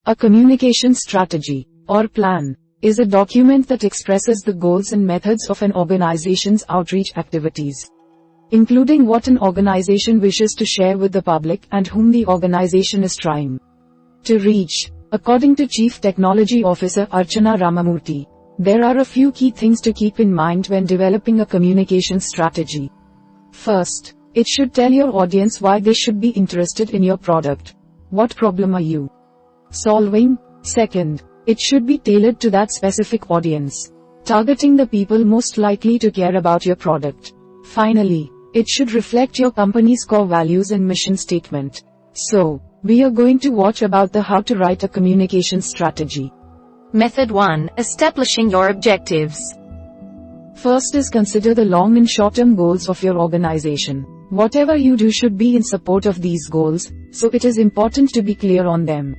A communication strategy, or plan, is a document that expresses the goals and methods of an organization's outreach activities, including what an organization wishes to share with the public and whom the organization is trying to reach. According to Chief Technology Officer Archana Ramamoorthy, there are a few key things to keep in mind when developing a communication strategy. First, it should tell your audience why they should be interested in your product. What problem are you solving? Second, it should be tailored to that specific audience, targeting the people most likely to care about your product. Finally, it should reflect your company's core values and mission statement. So, we are going to watch about the how to write a communication strategy. Method 1. Establishing your objectives. First is consider the long and short-term goals of your organization. Whatever you do should be in support of these goals, so it is important to be clear on them.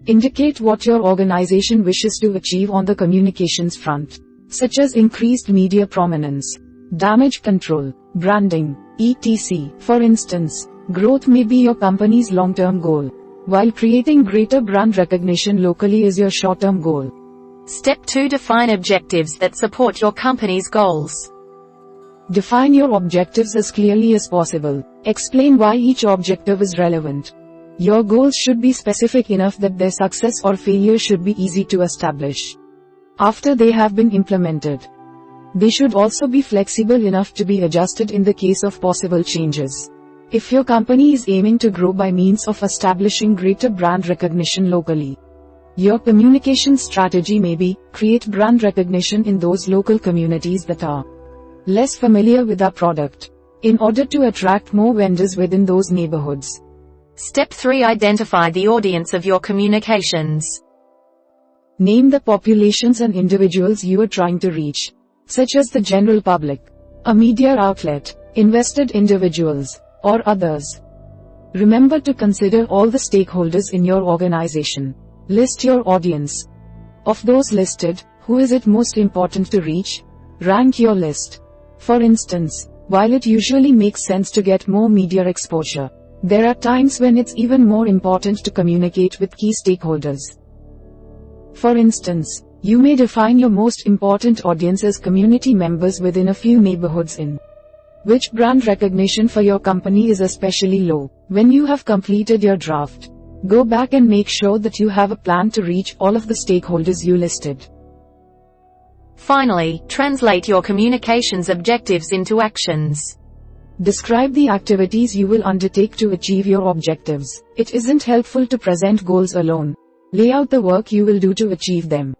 Indicate what your organization wishes to achieve on the communications front, such as increased media prominence, damage control, branding, etc. For instance, growth may be your company's long-term goal, while creating greater brand recognition locally is your short-term goal. Step 2. Define objectives that support your company's goals. Define your objectives as clearly as possible. Explain why each objective is relevant. Your goals should be specific enough that their success or failure should be easy to establish after they have been implemented. They should also be flexible enough to be adjusted in the case of possible changes. If your company is aiming to grow by means of establishing greater brand recognition locally, your communication strategy may be, create brand recognition in those local communities that are less familiar with our product, in order to attract more vendors within those neighborhoods. Step 3. Identify the audience of your communications. Name the populations and individuals you are trying to reach, such as the general public, a media outlet, invested individuals, or others. Remember to consider all the stakeholders in your organization. List your audience. Of those listed, who is it most important to reach? Rank your list. For instance, while it usually makes sense to get more media exposure, there are times when it's even more important to communicate with key stakeholders. For instance, you may define your most important audience as community members within a few neighborhoods in which brand recognition for your company is especially low. When you have completed your draft, go back and make sure that you have a plan to reach all of the stakeholders you listed. Finally, translate your communications objectives into actions. Describe the activities you will undertake to achieve your objectives. It isn't helpful to present goals alone. Lay out the work you will do to achieve them.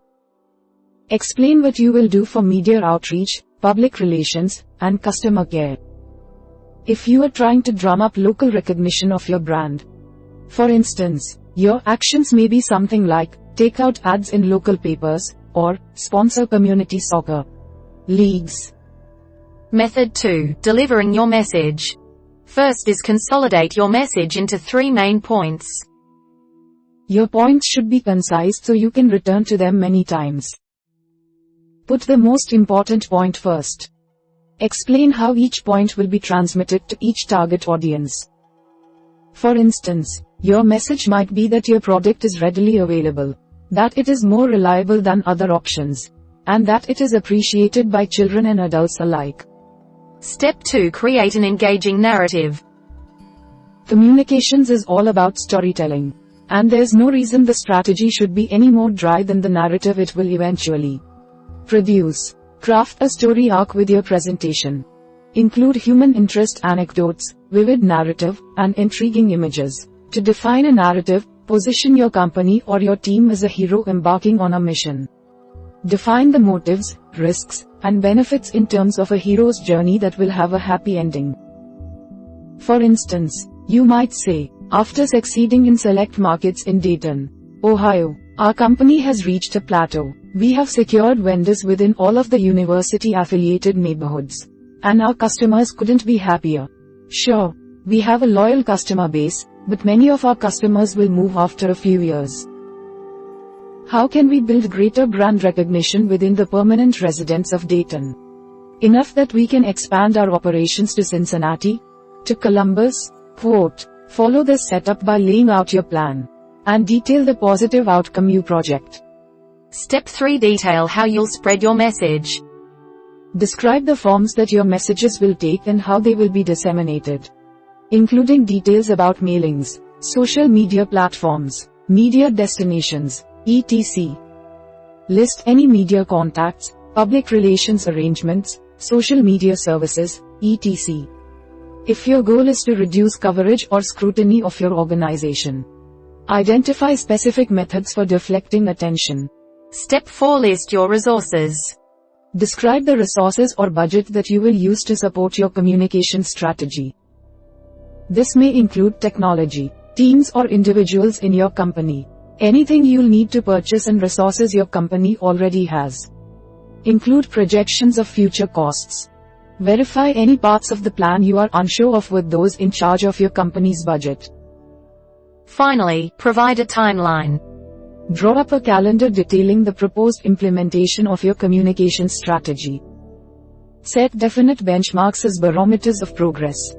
Explain what you will do for media outreach, public relations, and customer care. If you are trying to drum up local recognition of your brand, for instance, your actions may be something like, take out ads in local papers, or sponsor community soccer leagues. Method 2. Delivering your message. First is consolidate your message into 3 main points. Your points should be concise so you can return to them many times. Put the most important point first. Explain how each point will be transmitted to each target audience. For instance, your message might be that your product is readily available, that it is more reliable than other options, and that it is appreciated by children and adults alike. Step 2. Create an engaging narrative. Communications is all about storytelling, and there's no reason the strategy should be any more dry than the narrative it will eventually produce. Craft a story arc with your presentation. Include human interest anecdotes, vivid narrative, and intriguing images. To define a narrative, position your company or your team as a hero embarking on a mission. Define the motives, risks, and benefits in terms of a hero's journey that will have a happy ending. For instance, you might say, after succeeding in select markets in Dayton, Ohio, our company has reached a plateau. We have secured vendors within all of the university-affiliated neighborhoods, and our customers couldn't be happier. Sure, we have a loyal customer base, but many of our customers will move after a few years. How can we build greater brand recognition within the permanent residents of Dayton? Enough that we can expand our operations to Cincinnati, to Columbus? Quote, follow this setup by laying out your plan. and detail the positive outcome you project. Step 3. Detail how you'll spread your message. Describe the forms that your messages will take and how they will be disseminated, including details about mailings, social media platforms, media destinations, etc. List any media contacts, public relations arrangements, social media services, etc. If your goal is to reduce coverage or scrutiny of your organization, identify specific methods for deflecting attention. Step 4. List your resources. Describe the resources or budget that you will use to support your communication strategy. This may include technology, teams or individuals in your company, anything you'll need to purchase, and resources your company already has. Include projections of future costs. Verify any parts of the plan you are unsure of with those in charge of your company's budget. Finally, provide a timeline. Draw up a calendar detailing the proposed implementation of your communication strategy. Set definite benchmarks as barometers of progress.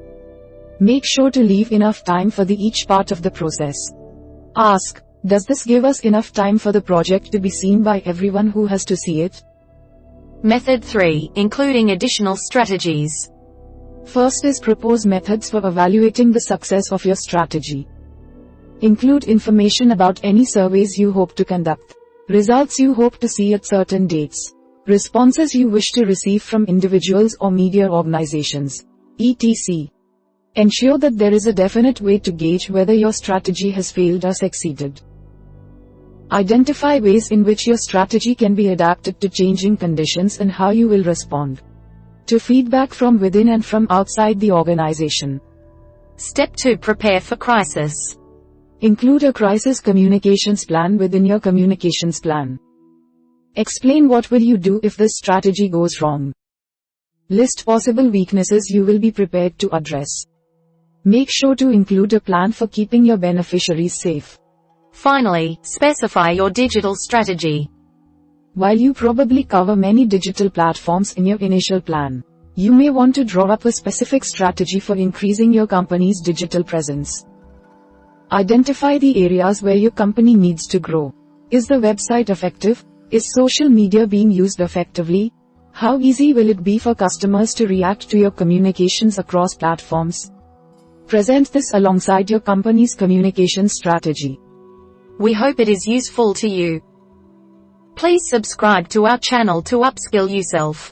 Make sure to leave enough time for each part of the process. Ask, does this give us enough time for the project to be seen by everyone who has to see it? Method 3. Including additional strategies. First is propose methods for evaluating the success of your strategy. Include information about any surveys you hope to conduct, results you hope to see at certain dates, responses you wish to receive from individuals or media organizations, etc. Ensure that there is a definite way to gauge whether your strategy has failed or succeeded. Identify ways in which your strategy can be adapted to changing conditions and how you will respond to feedback from within and from outside the organization. Step 2. Prepare for crisis. Include a crisis communications plan within your communications plan. Explain what will you do if this strategy goes wrong. List possible weaknesses you will be prepared to address. Make sure to include a plan for keeping your beneficiaries safe. Finally, specify your digital strategy. While you probably cover many digital platforms in your initial plan, you may want to draw up a specific strategy for increasing your company's digital presence. Identify the areas where your company needs to grow. Is the website effective? Is social media being used effectively? How easy will it be for customers to react to your communications across platforms? Present this alongside your company's communication strategy. We hope it is useful to you. Please subscribe to our channel to upskill yourself.